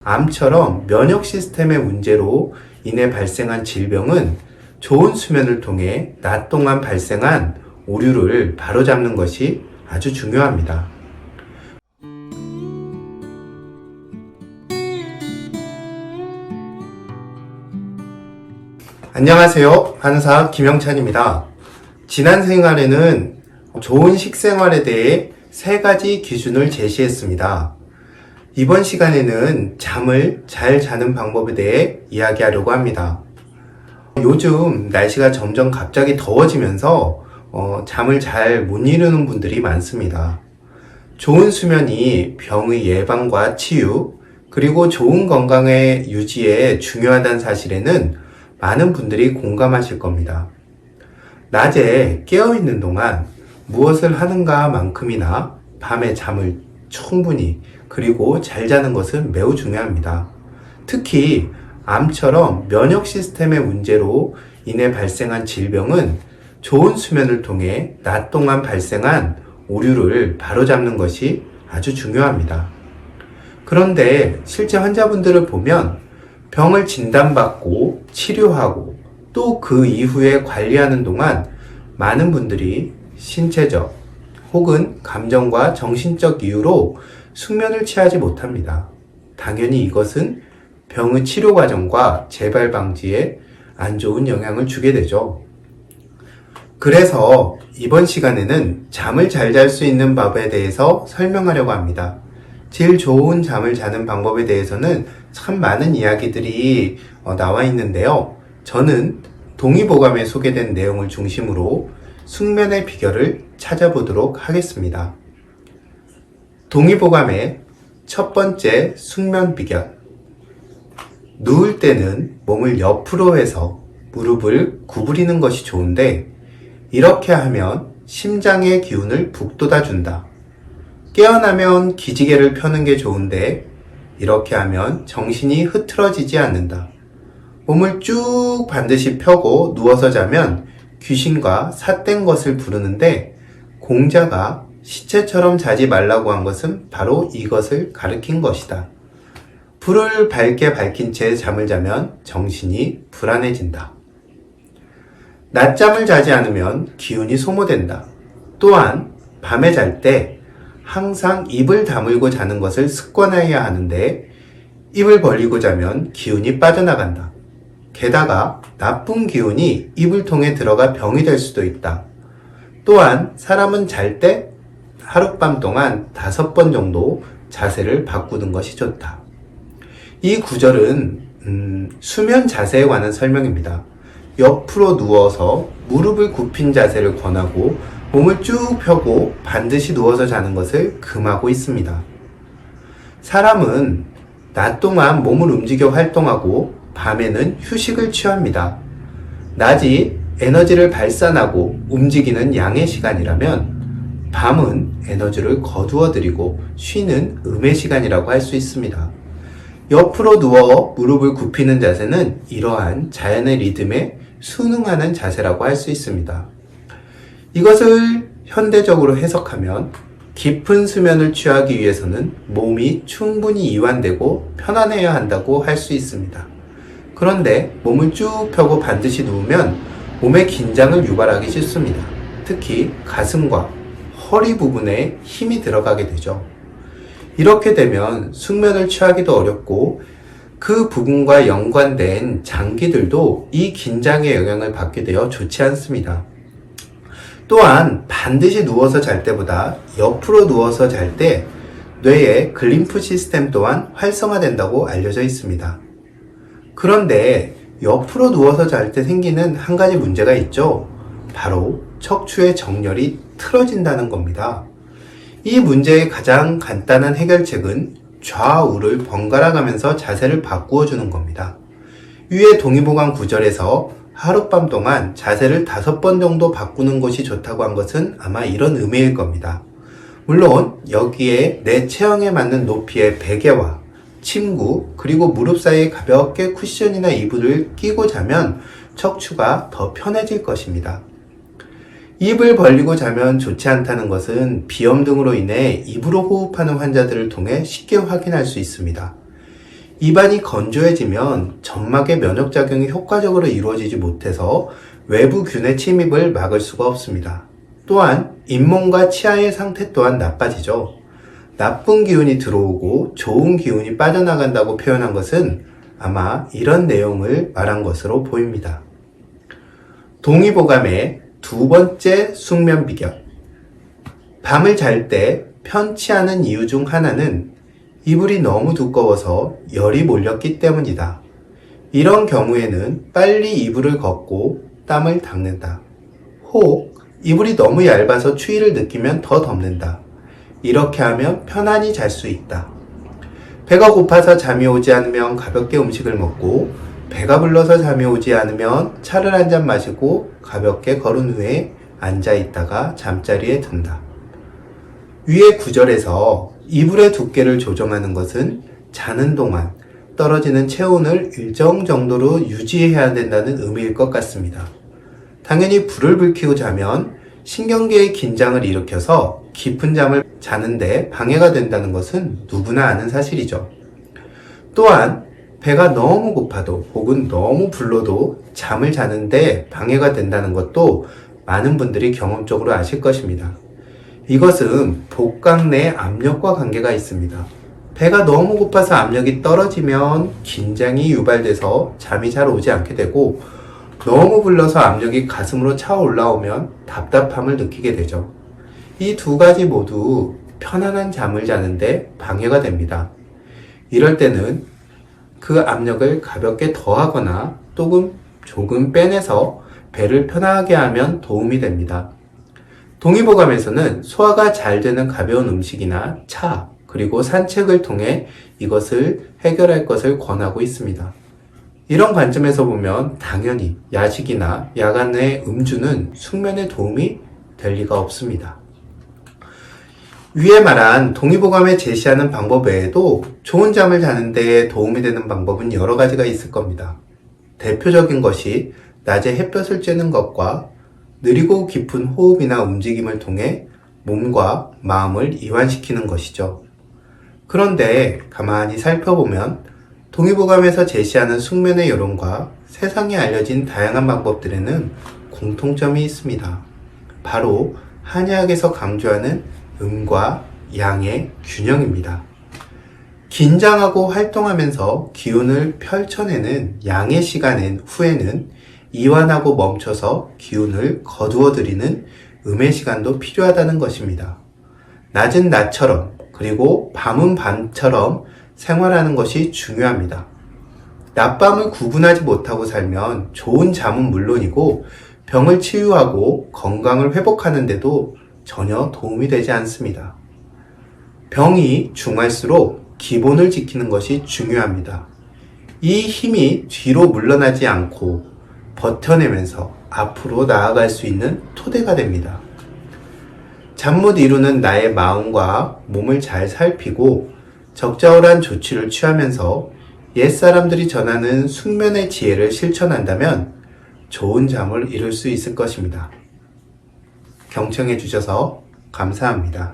암처럼 면역 시스템의 문제로 인해 발생한 질병은 좋은 수면을 통해 낮 동안 발생한 오류를 바로잡는 것이 아주 중요합니다. 안녕하세요. 한의사 김영찬입니다. 지난 생활에는 좋은 식생활에 대해 3가지 기준을 제시했습니다. 이번 시간에는 잠을 잘 자는 방법에 대해 이야기하려고 합니다. 요즘 날씨가 점점 갑자기 더워지면서 잠을 잘 못 이루는 분들이 많습니다. 좋은 수면이 병의 예방과 치유, 그리고 좋은 건강의 유지에 중요하다는 사실에는 많은 분들이 공감하실 겁니다. 낮에 깨어있는 동안 무엇을 하는가 만큼이나 밤에 잠을 충분히 그리고 잘 자는 것은 매우 중요합니다. 특히 암처럼 면역 시스템의 문제로 인해 발생한 질병은 좋은 수면을 통해 낮 동안 발생한 오류를 바로잡는 것이 아주 중요합니다. 그런데 실제 환자분들을 보면 병을 진단받고 치료하고 또 그 이후에 관리하는 동안 많은 분들이 신체적 혹은 감정과 정신적 이유로 숙면을 취하지 못합니다. 당연히 이것은 병의 치료 과정과 재발 방지에 안 좋은 영향을 주게 되죠. 그래서 이번 시간에는 잠을 잘 잘 수 있는 방법에 대해서 설명하려고 합니다. 제일 좋은 잠을 자는 방법에 대해서는 참 많은 이야기들이 나와 있는데요. 저는 동의보감에 소개된 내용을 중심으로 숙면의 비결을 찾아보도록 하겠습니다. 동의보감의 첫 번째 숙면 비결. 누울 때는 몸을 옆으로 해서 무릎을 구부리는 것이 좋은데 이렇게 하면 심장의 기운을 북돋아준다. 깨어나면 기지개를 펴는 게 좋은데 이렇게 하면 정신이 흐트러지지 않는다. 몸을 쭉 반드시 펴고 누워서 자면 귀신과 삿된 것을 부르는데 공자가 시체처럼 자지 말라고 한 것은 바로 이것을 가리킨 것이다. 불을 밝게 밝힌 채 잠을 자면 정신이 불안해진다. 낮잠을 자지 않으면 기운이 소모된다. 또한 밤에 잘 때 항상 입을 다물고 자는 것을 습관화해야 하는데 입을 벌리고 자면 기운이 빠져나간다. 게다가 나쁜 기운이 입을 통해 들어가 병이 될 수도 있다. 또한 사람은 잘 때 하룻밤 동안 5번 정도 자세를 바꾸는 것이 좋다. 이 구절은 수면 자세에 관한 설명입니다. 옆으로 누워서 무릎을 굽힌 자세를 권하고 몸을 쭉 펴고 반드시 누워서 자는 것을 금하고 있습니다. 사람은 낮 동안 몸을 움직여 활동하고 밤에는 휴식을 취합니다. 낮이 에너지를 발산하고 움직이는 양의 시간이라면 밤은 에너지를 거두어들이고 쉬는 음의 시간이라고 할 수 있습니다. 옆으로 누워 무릎을 굽히는 자세는 이러한 자연의 리듬에 순응하는 자세라고 할 수 있습니다. 이것을 현대적으로 해석하면 깊은 수면을 취하기 위해서는 몸이 충분히 이완되고 편안해야 한다고 할 수 있습니다. 그런데 몸을 쭉 펴고 반드시 누우면 몸의 긴장을 유발하기 쉽습니다. 특히 가슴과 허리 부분에 힘이 들어가게 되죠. 이렇게 되면 숙면을 취하기도 어렵고 그 부분과 연관된 장기들도 이 긴장의 영향을 받게 되어 좋지 않습니다. 또한 반드시 누워서 잘 때보다 옆으로 누워서 잘 때 뇌의 글림프 시스템 또한 활성화된다고 알려져 있습니다. 그런데 옆으로 누워서 잘 때 생기는 한 가지 문제가 있죠. 바로 척추의 정렬이 틀어진다는 겁니다. 이 문제의 가장 간단한 해결책은 좌우를 번갈아 가면서 자세를 바꾸어 주는 겁니다. 위의 동의보감 구절에서 하룻밤 동안 자세를 5번 정도 바꾸는 것이 좋다고 한 것은 아마 이런 의미일 겁니다. 물론 여기에 내 체형에 맞는 높이의 베개와 침구 그리고 무릎 사이에 가볍게 쿠션이나 이불을 끼고 자면 척추가 더 편해질 것입니다. 입을 벌리고 자면 좋지 않다는 것은 비염 등으로 인해 입으로 호흡하는 환자들을 통해 쉽게 확인할 수 있습니다. 입안이 건조해지면 점막의 면역작용이 효과적으로 이루어지지 못해서 외부균의 침입을 막을 수가 없습니다. 또한 잇몸과 치아의 상태 또한 나빠지죠. 나쁜 기운이 들어오고 좋은 기운이 빠져나간다고 표현한 것은 아마 이런 내용을 말한 것으로 보입니다. 동의보감의 두 번째 숙면 비결. 밤을 잘 때 편치 않은 이유 중 하나는 이불이 너무 두꺼워서 열이 몰렸기 때문이다. 이런 경우에는 빨리 이불을 걷고 땀을 닦는다. 혹 이불이 너무 얇아서 추위를 느끼면 더 덮는다. 이렇게 하면 편안히 잘 수 있다. 배가 고파서 잠이 오지 않으면 가볍게 음식을 먹고, 배가 불러서 잠이 오지 않으면 차를 한 잔 마시고 가볍게 걸은 후에 앉아 있다가 잠자리에 든다. 위의 구절에서 이불의 두께를 조정하는 것은 자는 동안 떨어지는 체온을 일정 정도로 유지해야 된다는 의미일 것 같습니다. 당연히 불을 불키고 자면 신경계의 긴장을 일으켜서 깊은 잠을 자는데 방해가 된다는 것은 누구나 아는 사실이죠. 또한 배가 너무 고파도 혹은 너무 불러도 잠을 자는데 방해가 된다는 것도 많은 분들이 경험적으로 아실 것입니다. 이것은 복강 내 압력과 관계가 있습니다. 배가 너무 고파서 압력이 떨어지면 긴장이 유발돼서 잠이 잘 오지 않게 되고, 너무 불러서 압력이 가슴으로 차올라오면 답답함을 느끼게 되죠. 이 두 가지 모두 편안한 잠을 자는데 방해가 됩니다. 이럴 때는 그 압력을 가볍게 더하거나 또는 조금 빼내서 배를 편하게 하면 도움이 됩니다. 동의보감에서는 소화가 잘 되는 가벼운 음식이나 차, 그리고 산책을 통해 이것을 해결할 것을 권하고 있습니다. 이런 관점에서 보면 당연히 야식이나 야간의 음주는 숙면에 도움이 될 리가 없습니다. 위에 말한 동의보감에 제시하는 방법 외에도 좋은 잠을 자는 데 도움이 되는 방법은 여러 가지가 있을 겁니다. 대표적인 것이 낮에 햇볕을 쬐는 것과 느리고 깊은 호흡이나 움직임을 통해 몸과 마음을 이완시키는 것이죠. 그런데 가만히 살펴보면 동의보감에서 제시하는 숙면의 요령과 세상에 알려진 다양한 방법들에는 공통점이 있습니다. 바로 한의학에서 강조하는 음과 양의 균형입니다. 긴장하고 활동하면서 기운을 펼쳐내는 양의 시간 후에는 이완하고 멈춰서 기운을 거두어들이는 음의 시간도 필요하다는 것입니다. 낮은 낮처럼 그리고 밤은 밤처럼 생활하는 것이 중요합니다. 낮밤을 구분하지 못하고 살면 좋은 잠은 물론이고 병을 치유하고 건강을 회복하는 데도 전혀 도움이 되지 않습니다. 병이 중할수록 기본을 지키는 것이 중요합니다. 이 힘이 뒤로 물러나지 않고 버텨내면서 앞으로 나아갈 수 있는 토대가 됩니다. 잠 못 이루는 나의 마음과 몸을 잘 살피고 적절한 조치를 취하면서 옛사람들이 전하는 숙면의 지혜를 실천한다면 좋은 잠을 이룰 수 있을 것입니다. 경청해 주셔서 감사합니다.